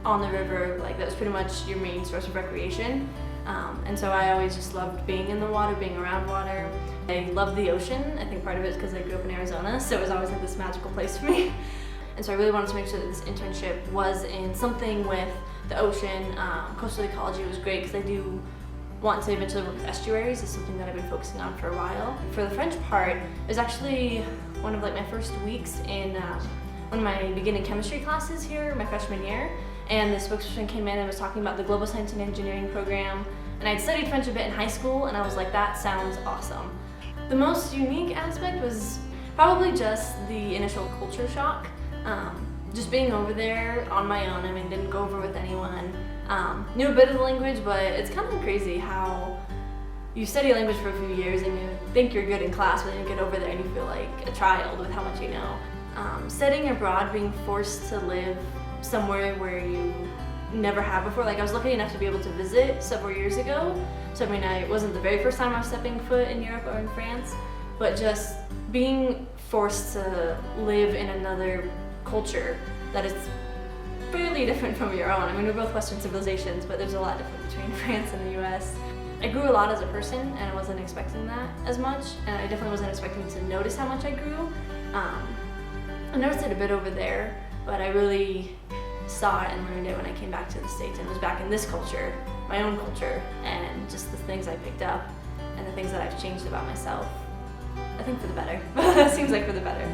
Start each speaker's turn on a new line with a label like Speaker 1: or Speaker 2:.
Speaker 1: on the river, like that was pretty much your main source of recreation. And so I always just loved being in the water, being around water. I love the ocean. I think part of it is because I grew up in Arizona, so it was always like this magical place for me. And so I really wanted to make sure that this internship was in something with the ocean. Coastal ecology was great because I do want to eventually work with estuaries. It's something that I've been focusing on for a while. For the French part, it was actually one of like my first weeks in one of my beginning chemistry classes here, my freshman year. And the spokesperson came in and was talking about the Global Science and Engineering program. And I'd studied French a bit in high school, and I was like, that sounds awesome. The most unique aspect was probably just the initial culture shock. Just being over there on my own. I mean, didn't go over with anyone. Knew a bit of the language, but it's kind of crazy how you study a language for a few years and you think you're good in class, but then you get over there and you feel like a child with how much you know. Studying abroad, being forced to live somewhere where you never have before. Like I was lucky enough to be able to visit several years ago. So I mean, it wasn't the very first time I was stepping foot in Europe or in France, but just being forced to live in another culture that is fairly different from your own. I mean, we're both Western civilizations, but there's a lot different between France and the US. I grew a lot as a person, and I wasn't expecting that as much, and I definitely wasn't expecting to notice how much I grew. I noticed it a bit over there, but I really saw it and learned it when I came back to the States and was back in this culture, my own culture, and just the things I picked up and the things that I've changed about myself. I think for the better. It seems like for the better.